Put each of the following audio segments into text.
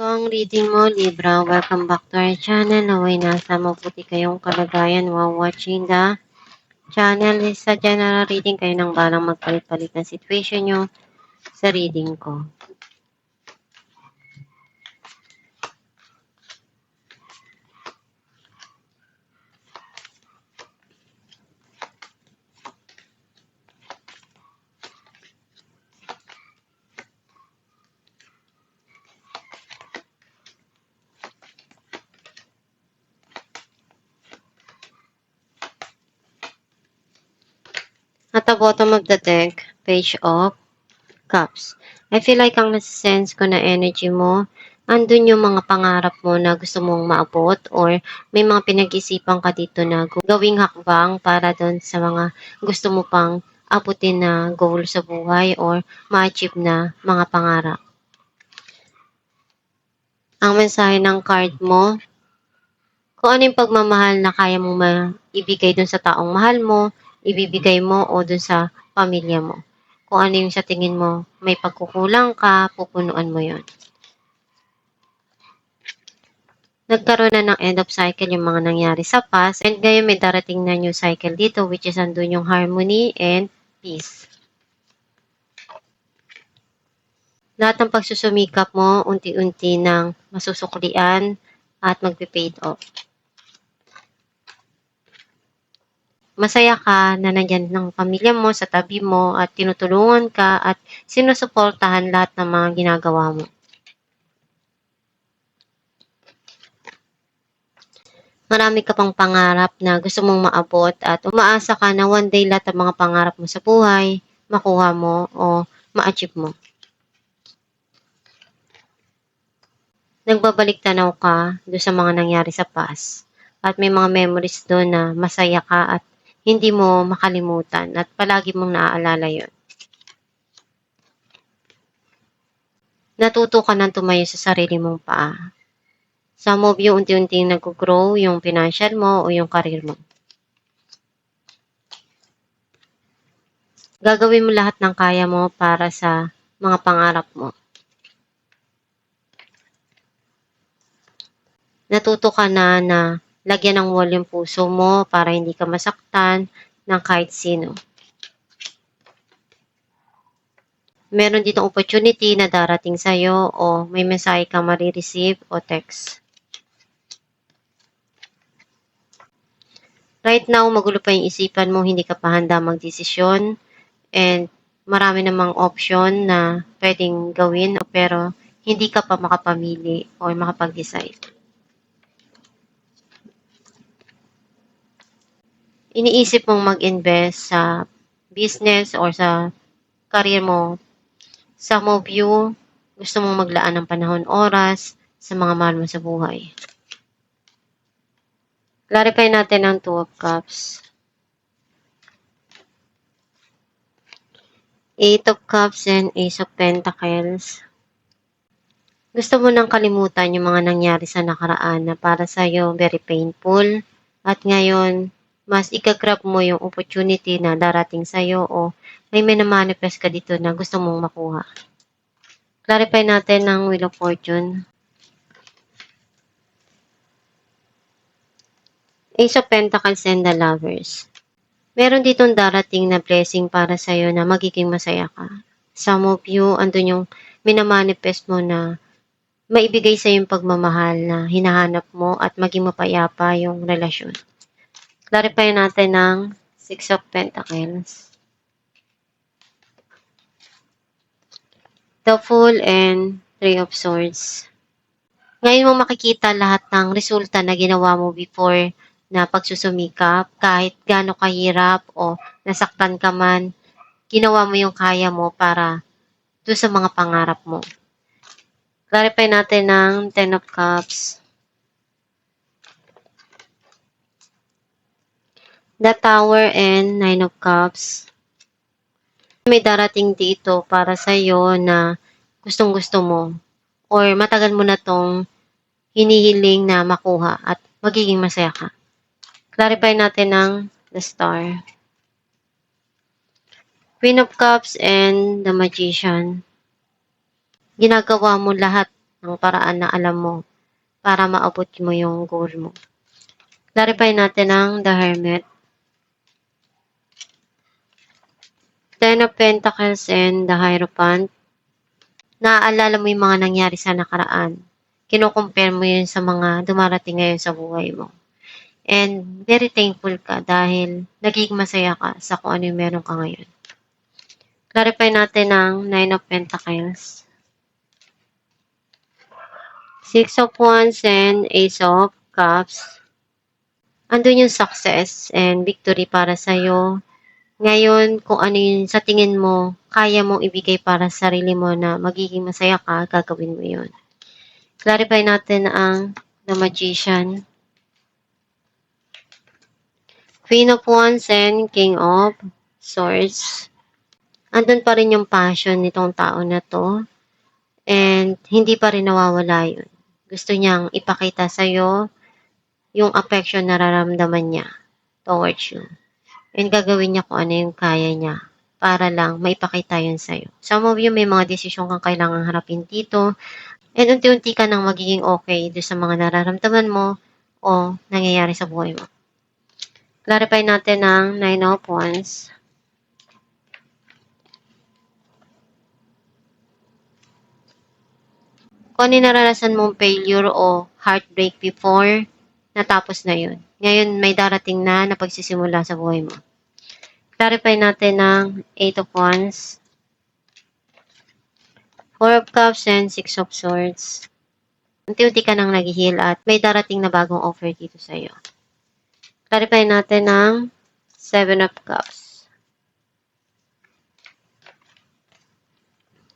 Ito ang reading mo, Libra. Welcome back to our channel. Naway nasa mabuti kayong kalagayan while watching the channel. Sa general reading, kayo nang balang magpalit-palit ng situation nyo sa reading ko. At the bottom of the deck, Page of Cups. I feel like ang nasa-sense ko na energy mo, andun yung mga pangarap mo na gusto mong maabot or may mga pinag-isipan ka dito na gawing hakbang para doon sa mga gusto mo pang abutin na goal sa buhay or ma-achieve na mga pangarap. Ang mensahe ng card mo, kung ano yung pagmamahal na kaya mong maibigay dun sa taong mahal mo, ibibigay mo o dun sa pamilya mo. Kung ano yung sa tingin mo, may pagkukulang ka, pupunuan mo yon. Nagkaroon na ng end of cycle yung mga nangyari sa past and ngayon may darating na new cycle dito which is andun yung harmony and peace. Lahat ng pagsusumikap mo, unti-unti nang masusuklian at magpe-paid off. Masaya ka na nandyan ng pamilya mo sa tabi mo at tinutulungan ka at sinusuportahan lahat ng mga ginagawa mo. Marami ka pang pangarap na gusto mong maabot at umaasa ka na one day lahat ng mga pangarap mo sa buhay, makuha mo o ma-achieve mo. Nagbabalik tanaw ka doon sa mga nangyari sa past at may mga memories doon na masaya ka at hindi mo makalimutan at palagi mong naaalala yon. Natuto ka nang tumayo sa sarili mong paa. Some of you unti-unting nag-grow yung financial mo o yung career mo. Gagawin mo lahat ng kaya mo para sa mga pangarap mo. Natuto ka na lagyan ng wall yung puso mo para hindi ka masaktan ng kahit sino. Meron ditong opportunity na darating sa'yo o may mensahe kang marireceive o text. Right now, magulo pa yung isipan mo, hindi ka pa handa magdesisyon and marami namang option na pwedeng gawin pero hindi ka pa makapamili o makapag-decide. Iniisip mong mag-invest sa business or sa career mo. Some of you, gusto mong maglaan ng panahon, oras sa mga mahal mo sa buhay. Clarify natin ang Two of Cups. Eight of Cups and Ace of Pentacles. Gusto mo nang kalimutan yung mga nangyari sa nakaraan na para sa'yo very painful. At ngayon, mas ikagrab mo yung opportunity na darating sa'yo o may manifest ka dito na gusto mong makuha. Clarify natin ang Wheel of Fortune. Ace of Pentacles and the Lovers. Meron ditong darating na blessing para sa'yo na magiging masaya ka. Some of you, andun yung minamanifest mo na maibigay sa yung pagmamahal na hinahanap mo at maging mapayapa yung relasyon. Clarify natin ng Six of Pentacles. The Fool and Three of Swords. Ngayon mo makikita lahat ng resulta na ginawa mo before na pagsusumikap, kahit gaano kahirap o nasaktan ka man, ginawa mo yung kaya mo para doon sa mga pangarap mo. Clarify natin ng Ten of Cups. The Tower and Nine of Cups. May darating dito para sa'yo na gustong-gusto mo or matagal mo na tong hinihiling na makuha at magiging masaya ka. Clarify natin ng The Star. Queen of Cups and the Magician. Ginagawa mo lahat ng paraan na alam mo para maabot mo yung goal mo. Clarify natin ang The Hermit, Ten of Pentacles, and the Hierophant. Naaalala mo yung mga nangyari sa nakaraan. Kino-compare mo yun sa mga dumarating ngayon sa buhay mo. And very thankful ka dahil naging masaya ka sa kung ano yung meron ka ngayon. Clarify natin ang Nine of Pentacles, Six of Wands, and Ace of Cups. Andun yung success and victory para sa'yo. Ngayon, kung ano yung sa tingin mo, kaya mong ibigay para sa sarili mo na magiging masaya ka, gagawin mo yun. Clarify natin ang The Magician, Queen of Wands, and King of Swords. Andun pa rin yung passion nitong tao na to. And hindi pa rin nawawala yun. Gusto niyang ipakita sa'yo yung affection na nararamdaman niya towards you. And gagawin niya kung ano yung kaya niya para lang maipakita yun sa'yo. Some of you may mga desisyon kang kailangang harapin dito. And unti-unti ka nang magiging okay doon sa mga nararamdaman mo o nangyayari sa buhay mo. Clarify natin ang Nine of Wands, kung ano naranasan mong failure o heartbreak before, natapos na yun. Ngayon, may darating na pagsisimula sa buhay mo. Clarify natin ang Eight of Wands, Four of Cups, and Six of Swords. Unti-unti ka nang nag-heal at may darating na bagong offer dito sa iyo. Clarify natin ang Seven of Cups,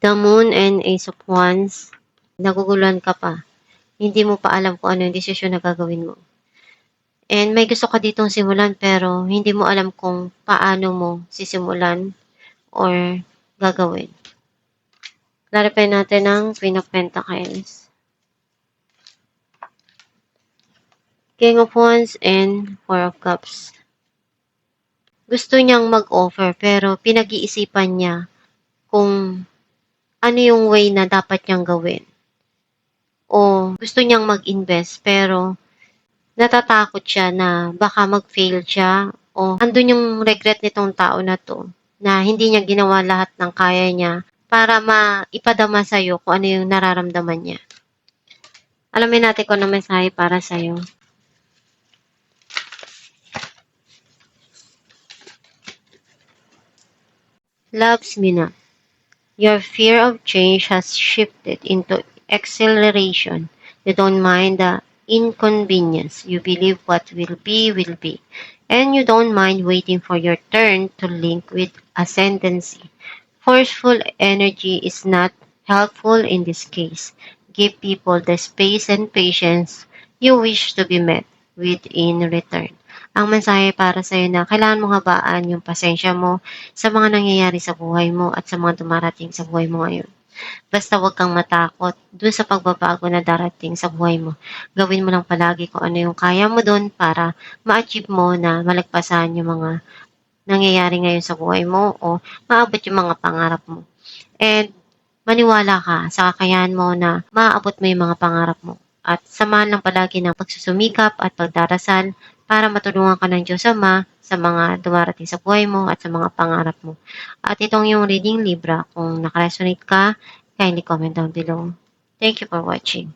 the Moon, and Ace of Wands. Naguguluhan ka pa. Hindi mo pa alam kung ano yung desisyon na gagawin mo. And may gusto ka ditong simulan pero hindi mo alam kung paano mo sisimulan or gagawin. Clarify natin ang Queen of Pentacles, King of Wands, and Four of Cups. Gusto niyang mag-offer pero pinag-iisipan niya kung ano yung way na dapat niyang gawin. O gusto niyang mag-invest pero natatakot siya na baka mag-fail siya o andun yung regret nitong tao na to na hindi niya ginawa lahat ng kaya niya para maipadama sa'yo kung ano yung nararamdaman niya. Alamin natin kung ano mensahe para sa'yo. Loves me not. Your fear of change has shifted into acceleration. You don't mind the inconvenience. You believe what will be, and you don't mind waiting for your turn to link with ascendancy. Forceful energy is not helpful in this case. Give people the space and patience you wish to be met with in return. Ang mensahe para sa'yo na kailangan mong habaan yung pasensya mo sa mga nangyayari sa buhay mo at sa mga dumarating sa buhay mo ngayon. Basta huwag kang matakot dun sa pagbabago na darating sa buhay mo. Gawin mo lang palagi kung ano yung kaya mo dun para ma-achieve mo na malagpasan yung mga nangyayari ngayon sa buhay mo o maabot yung mga pangarap mo. And maniwala ka sa kakayahan mo na maaabot mo yung mga pangarap mo. At samahan lang palagi ng pagsusumikap at pagdarasal para matulungan ka ng Diyos Ama sa mga dumarating sa buhay mo at sa mga pangarap mo. At itong yung reading Libra, kung nakaresonate ka, kindly comment down below. Thank you for watching.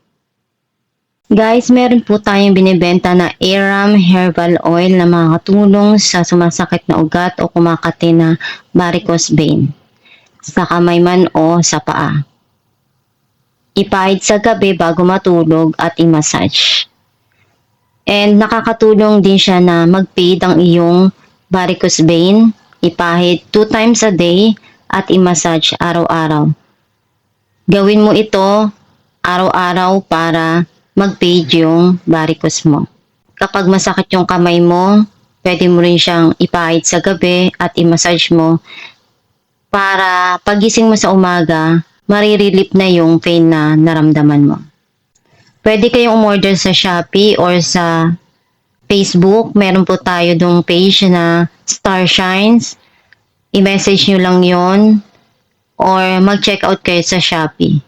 Guys, meron po tayong binibenta na Aram Herbal Oil na makakatulong sa sumasakit na ugat o kumakati na varicose vein sa kamay man o sa paa. Ipahid sa gabi bago matulog at i-massage. And nakakatulong din siya na mag-fade ang iyong varicose vein. Ipahid 2 times a day at i-massage araw-araw. Gawin mo ito araw-araw para mag-fade yung varicose mo. Kapag masakit yung kamay mo, pwede mo rin siyang ipahid sa gabi at i-massage mo para pagising mo sa umaga, marirelieve na yung pain na naramdaman mo. Pwede kayong umorder sa Shopee or sa Facebook. Meron po tayo dong page na Star Shines. I-message nyo lang yon or mag-check out kayo sa Shopee.